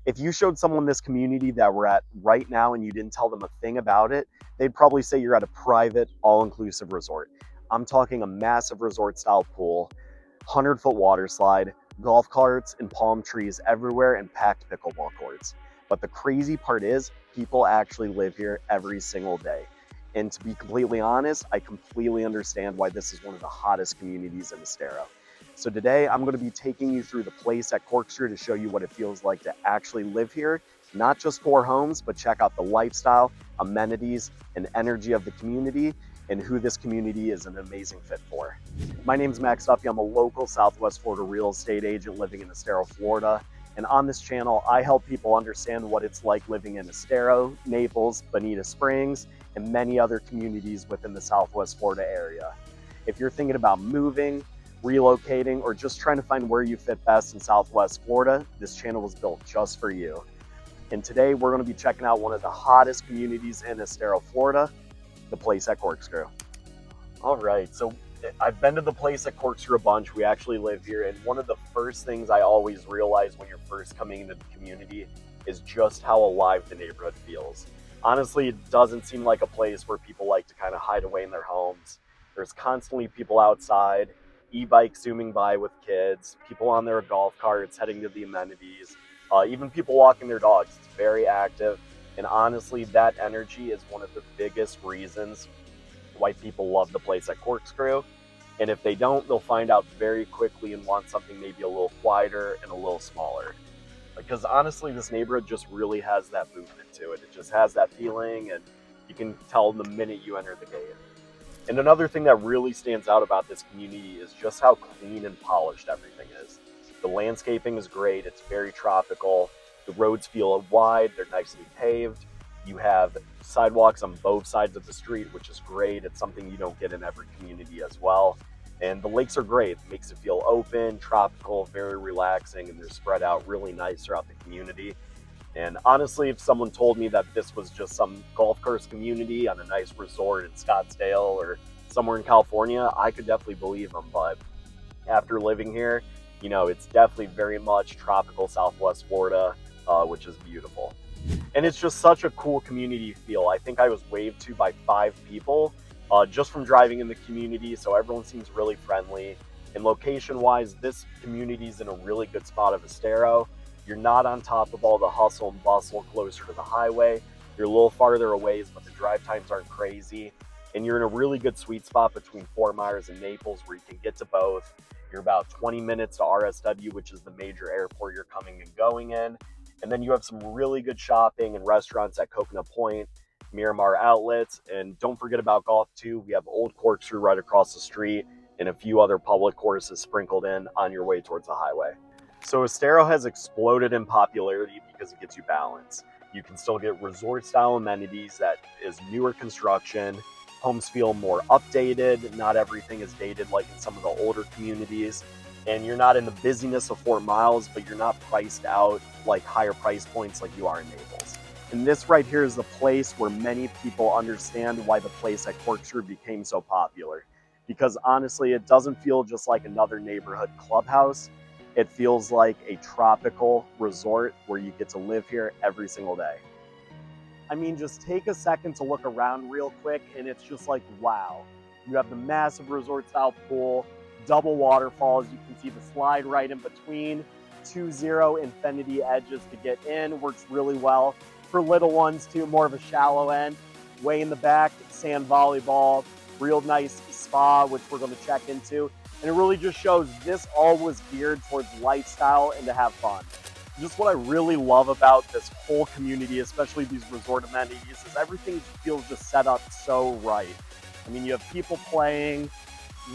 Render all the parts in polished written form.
If you showed someone this community that we're at right now and you didn't tell them a thing about it, they'd probably say you're at a private, all-inclusive resort. I'm talking a massive resort-style pool, 100-foot water slide, golf carts and palm trees everywhere, and packed pickleball courts. But the crazy part is, people actually live here every single day. And to be completely honest, I completely understand why this is one of the hottest communities in Estero. So today I'm going to be taking you through the place at Corkscrew to show you what it feels like to actually live here, not just for homes, but check out the lifestyle, amenities, and energy of the community, and who this community is an amazing fit for. My name is Max Duffy. I'm a local Southwest Florida real estate agent living in Estero, Florida. And on this channel, I help people understand what it's like living in Estero, Naples, Bonita Springs, and many other communities within the Southwest Florida area. If you're thinking about moving, relocating, or just trying to find where you fit best in Southwest Florida, this channel was built just for you. And today we're going to be checking out one of the hottest communities in Estero, Florida, the place at Corkscrew. All right, so I've been to the place at Corkscrew a bunch. We actually live here, and one of the first things I always realize when you're first coming into the community is just how alive the neighborhood feels. Honestly, it doesn't seem like a place where people like to kind of hide away in their homes. There's constantly people outside, e-bikes zooming by with kids, people on their golf carts heading to the amenities, even people walking their dogs. It's very active, and honestly, that energy is one of the biggest reasons why people love the place at Corkscrew. And if they don't, they'll find out very quickly and want something maybe a little quieter and a little smaller. Because honestly, this neighborhood just really has that movement to it. It just has that feeling, and you can tell the minute you enter the gate. And another thing that really stands out about this community is just how clean and polished everything is. The landscaping is great. It's very tropical. The roads feel wide. They're nicely paved. You have sidewalks on both sides of the street, which is great. It's something you don't get in every community as well. And the lakes are great. It makes it feel open, tropical, very relaxing, and they're spread out really nice throughout the community. And honestly, if someone told me that this was just some golf course community on a nice resort in Scottsdale or somewhere in California, I could definitely believe them. But after living here, you know, it's definitely very much tropical Southwest Florida, which is beautiful. And it's just such a cool community feel. I think I was waved to by 5 people just from driving in the community, so everyone seems really friendly. And location-wise, this community is in a really good spot of Estero. You're not on top of all the hustle and bustle closer to the highway. You're a little farther away, but the drive times aren't crazy. And you're in a really good sweet spot between Fort Myers and Naples where you can get to both. You're about 20 minutes to RSW, which is the major airport you're coming and going in. And then you have some really good shopping and restaurants at Coconut Point, Miramar Outlets, and don't forget about golf too. We have Old Corkscrew right across the street and a few other public courses sprinkled in on your way towards the highway. So Estero has exploded in popularity because it gives you balance. You can still get resort-style amenities that is newer construction. Homes feel more updated. Not everything is dated like in some of the older communities. And you're not in the busyness of Fort Myers, but you're not priced out like higher price points like you are in Naples. And this right here is the place where many people understand why the place at Corkscrew became so popular. Because honestly, it doesn't feel just like another neighborhood clubhouse. It feels like a tropical resort where you get to live here every single day. I mean, just take a second to look around real quick and it's just like, wow. You have the massive resort style pool, double waterfalls. You can see the slide right in between, 2-0 infinity edges to get in, works really well. For little ones too, more of a shallow end. Way in the back, sand volleyball, real nice spa, which we're going to check into. And it really just shows this all was geared towards lifestyle and to have fun. Just what I really love about this whole community, especially these resort amenities, is everything feels just set up so right. I mean, you have people playing,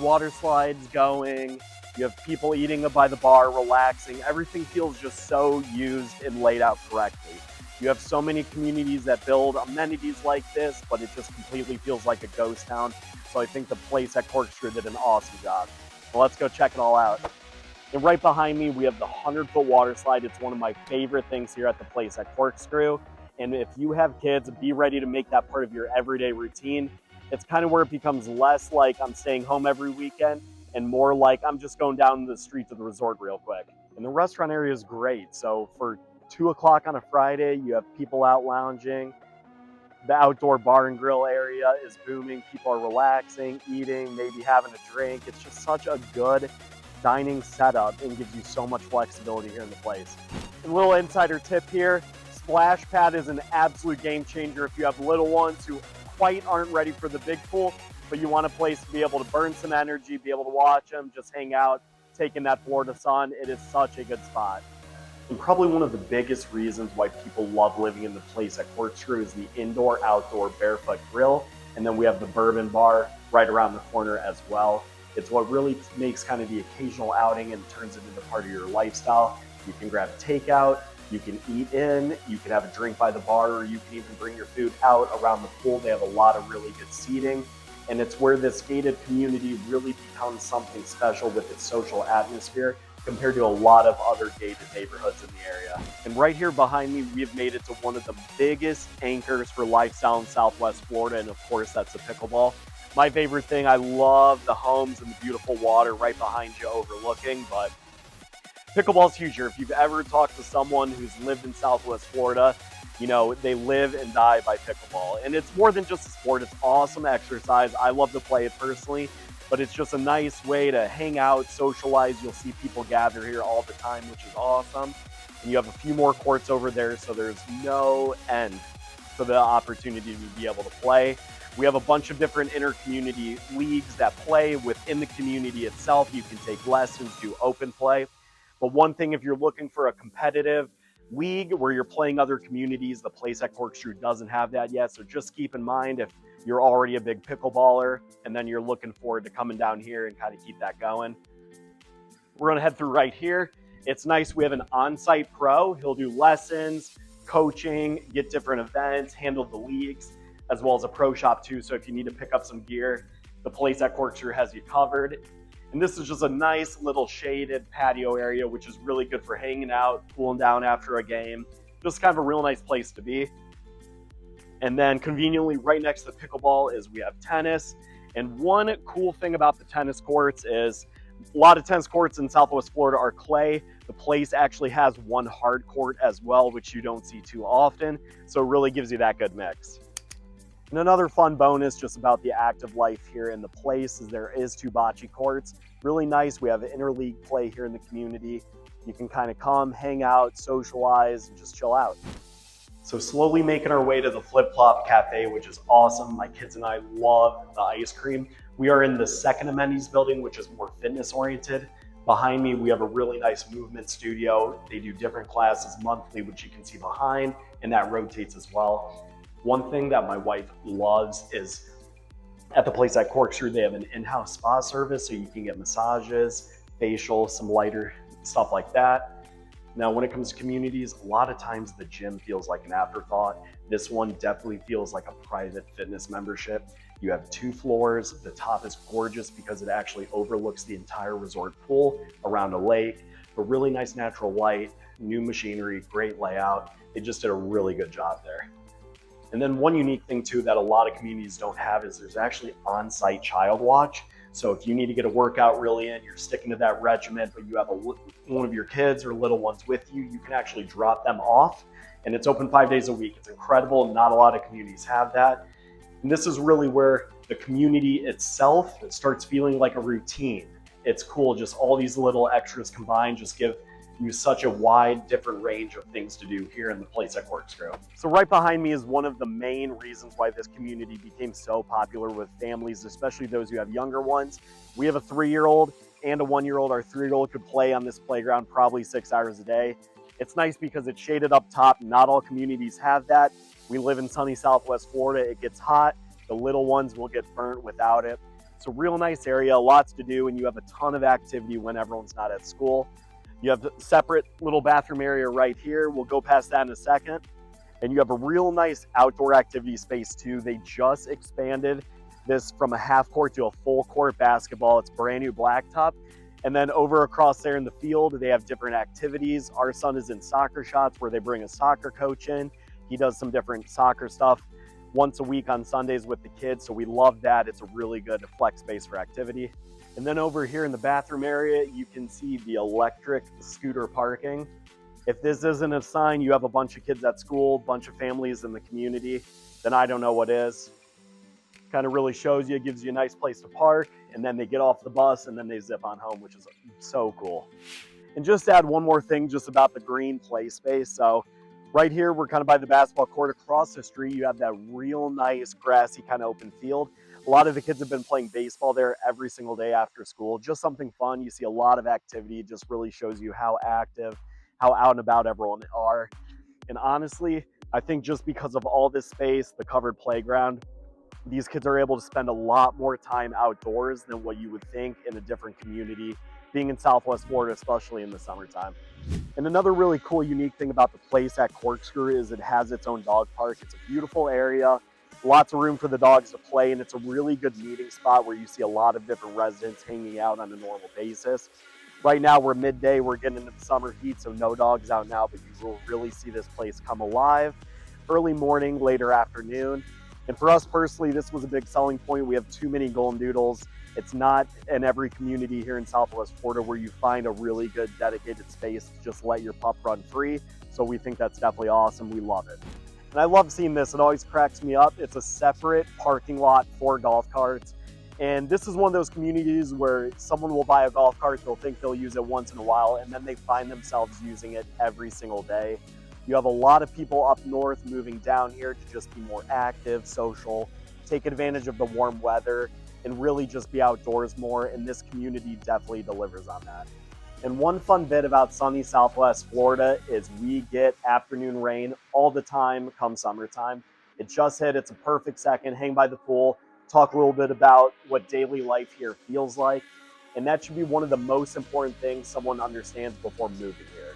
water slides going, you have people eating by the bar, relaxing. Everything feels just so used and laid out correctly. You have so many communities that build amenities like this, but it just completely feels like a ghost town. So I think the place at Corkscrew did an awesome job. Well, let's go check it all out. And right behind me, we have the 100-foot water slide. It's one of my favorite things here at the place at Corkscrew. And if you have kids, be ready to make that part of your everyday routine. It's kind of where it becomes less like I'm staying home every weekend and more like I'm just going down the street to the resort real quick. And the restaurant area is great. So for 2 o'clock on a Friday, you have people out lounging. The outdoor bar and grill area is booming. People are relaxing, eating, maybe having a drink. It's just such a good dining setup and gives you so much flexibility here in the place. And a little insider tip here, splash pad is an absolute game changer if you have little ones who quite aren't ready for the big pool, but you want a place to be able to burn some energy, be able to watch them, just hang out, take in that Florida sun. It is such a good spot. And probably one of the biggest reasons why people love living in the place at Corkscrew is the indoor-outdoor barefoot grill. And then we have the bourbon bar right around the corner as well. It's what really makes kind of the occasional outing and turns it into part of your lifestyle. You can grab takeout, you can eat in, you can have a drink by the bar, or you can even bring your food out around the pool. They have a lot of really good seating. And it's where this gated community really becomes something special with its social atmosphere compared to a lot of other gated neighborhoods in the area. And right here behind me, we've made it to one of the biggest anchors for lifestyle in Southwest Florida, and of course, that's the pickleball. My favorite thing, I love the homes and the beautiful water right behind you overlooking, but pickleball's huge here. If you've ever talked to someone who's lived in Southwest Florida, you know, they live and die by pickleball. And it's more than just a sport, it's awesome exercise. I love to play it personally, but it's just a nice way to hang out, socialize. You'll see people gather here all the time, which is awesome. And you have a few more courts over there, so there's no end to the opportunity to be able to play. We have a bunch of different inter-community leagues that play within the community itself. You can take lessons, do open play. But one thing, if you're looking for a competitive league where you're playing other communities, the place at Corkscrew doesn't have that yet. So just keep in mind if you're already a big pickleballer and then you're looking forward to coming down here and kind of keep that going. We're gonna head through right here. It's nice, we have an on-site pro. He'll do lessons, coaching, get different events, handle the leagues, as well as a pro shop too. So if you need to pick up some gear, the place at Corkscrew has you covered. And this is just a nice little shaded patio area, which is really good for hanging out, cooling down after a game. Just kind of a real nice place to be. And then conveniently right next to the pickleball is we have tennis. And one cool thing about the tennis courts is a lot of tennis courts in Southwest Florida are clay. The place actually has one hard court as well, which you don't see too often. So it really gives you that good mix. And another fun bonus just about the active life here in the place is there is 2 bocce courts. Really nice. We have interleague play here in the community. You can kind of come, hang out, socialize, and just chill out. So slowly making our way to the Flip Flop Cafe, which is awesome. My kids and I love the ice cream. We are in the second amenities building, which is more fitness oriented. Behind me, we have a really nice movement studio. They do different classes monthly, which you can see behind, and that rotates as well. One thing that my wife loves is at the place at Corkscrew, they have an in-house spa service, so you can get massages, facial, some lighter stuff like that. Now, when it comes to communities, a lot of times the gym feels like an afterthought. This one definitely feels like a private fitness membership. You have 2 floors. The top is gorgeous because it actually overlooks the entire resort pool around a lake. But really nice natural light, new machinery, great layout. They just did a really good job there. And then one unique thing too that a lot of communities don't have is there's actually on-site child watch. So if you need to get a workout really in, you're sticking to that regimen, but you have one of your kids or little ones with you, you can actually drop them off. And it's open 5 days a week. It's incredible. Not a lot of communities have that. And this is really where the community itself starts feeling like a routine. It's cool. Just all these little extras combined just give you such a wide, different range of things to do here in the place at Corkscrew. So right behind me is one of the main reasons why this community became so popular with families, especially those who have younger ones. We have a 3-year-old and a 1-year-old. Our 3-year-old could play on this playground probably 6 hours a day. It's nice because it's shaded up top. Not all communities have that. We live in sunny Southwest Florida. It gets hot. The little ones will get burnt without it. It's a real nice area, lots to do, and you have a ton of activity when everyone's not at school. You have a separate little bathroom area right here. We'll go past that in a second. And you have a real nice outdoor activity space too. They just expanded this from a half court to a full court basketball. It's brand new blacktop. And then over across there in the field, they have different activities. Our son is in soccer shots where they bring a soccer coach in. He does some different soccer stuff once a week on Sundays with the kids. So we love that. It's a really good flex space for activity. And then over here in the bathroom area, you can see the electric scooter parking. If this isn't a sign you have a bunch of kids at school, bunch of families in the community, then I don't know what is. Kind of really shows you, gives you a nice place to park, and then they get off the bus and then they zip on home, which is so cool. And just to add one more thing just about the green play space. So right here, we're kind of by the basketball court. Across the street, you have that real nice grassy kind of open field. A lot of the kids have been playing baseball there every single day after school. Just something fun. You see a lot of activity. It just really shows you how active, how out and about everyone are. And honestly, I think just because of all this space, the covered playground, these kids are able to spend a lot more time outdoors than what you would think in a different community, being in Southwest Florida, especially in the summertime. And another really cool, unique thing about the place at Corkscrew is it has its own dog park. It's a beautiful area, lots of room for the dogs to play, and it's a really good meeting spot where you see a lot of different residents hanging out on a normal basis. Right now, we're midday, we're getting into the summer heat, so no dogs out now, but you will really see this place come alive early morning, later afternoon. And for us personally, this was a big selling point. We have too many golden doodles. It's not in every community here in Southwest Florida where you find a really good dedicated space to just let your pup run free. So we think that's definitely awesome. We love it. And I love seeing this. It always cracks me up. It's a separate parking lot for golf carts. And this is one of those communities where someone will buy a golf cart, they'll think they'll use it once in a while, and then they find themselves using it every single day. You have a lot of people up north moving down here to just be more active, social, take advantage of the warm weather, and really just be outdoors more, and this community definitely delivers on that. And one fun bit about sunny Southwest Florida is we get afternoon rain all the time come summertime. It just hit, it's a perfect second, hang by the pool, talk a little bit about what daily life here feels like, and that should be one of the most important things someone understands before moving here.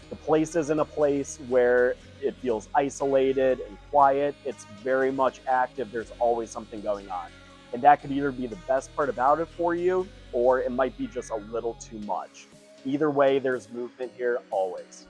The place isn't a place where it feels isolated and quiet. It's very much active. There's always something going on. And that could either be the best part about it for you, or it might be just a little too much. Either way, there's movement here always.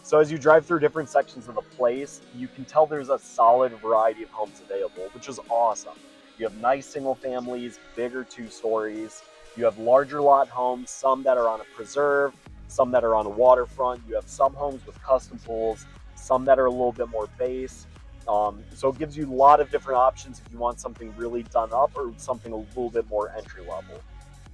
So as you drive through different sections of the place, you can tell there's a solid variety of homes available, which is awesome. You have nice single families, bigger 2 stories. You have larger lot homes, some that are on a preserve, some that are on a waterfront. You have some homes with custom pools, some that are a little bit more base. So it gives you a lot of different options if you want something really done up or something a little bit more entry level.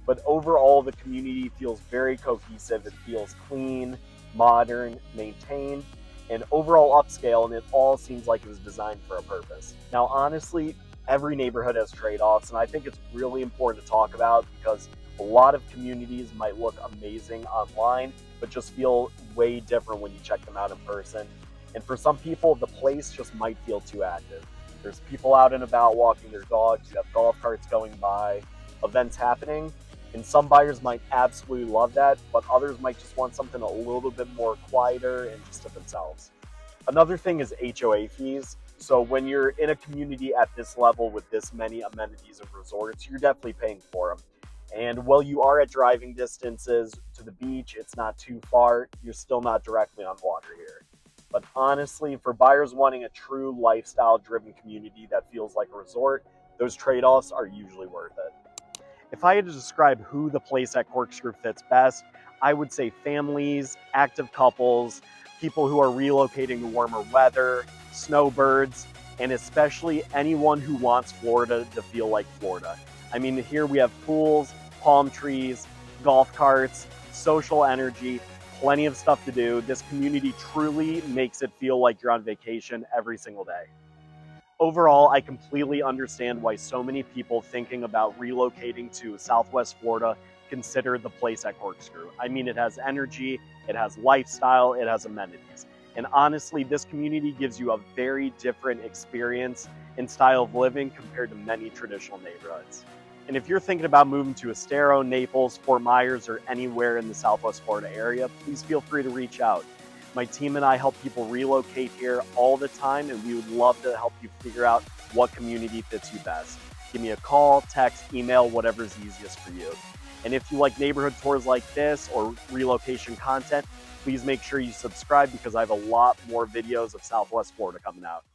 But overall, the community feels very cohesive. It feels clean, modern, maintained, and overall upscale, and it all seems like it was designed for a purpose. Now, honestly, every neighborhood has trade-offs, and I think it's really important to talk about because a lot of communities might look amazing online, but just feel way different when you check them out in person. And for some people, the place just might feel too active. There's people out and about walking their dogs, you have golf carts going by, events happening, and some buyers might absolutely love that, but others might just want something a little bit more quieter and just to themselves. Another thing is HOA fees. So when you're in a community at this level with this many amenities and resorts, you're definitely paying for them. And while you are at driving distances to the beach, it's not too far, you're still not directly on water here. But honestly, for buyers wanting a true lifestyle-driven community that feels like a resort, those trade-offs are usually worth it. If I had to describe who the place at Corkscrew fits best, I would say families, active couples, people who are relocating to warmer weather, snowbirds, and especially anyone who wants Florida to feel like Florida. I mean, here we have pools, palm trees, golf carts, social energy, plenty of stuff to do. This community truly makes it feel like you're on vacation every single day. Overall, I completely understand why so many people thinking about relocating to Southwest Florida consider the place at Corkscrew. I mean, it has energy, it has lifestyle, it has amenities. And honestly, this community gives you a very different experience and style of living compared to many traditional neighborhoods. And if you're thinking about moving to Estero, Naples, Fort Myers, or anywhere in the Southwest Florida area, please feel free to reach out. My team and I help people relocate here all the time, and we would love to help you figure out what community fits you best. Give me a call, text, email, whatever's easiest for you. And if you like neighborhood tours like this or relocation content, please make sure you subscribe because I have a lot more videos of Southwest Florida coming out.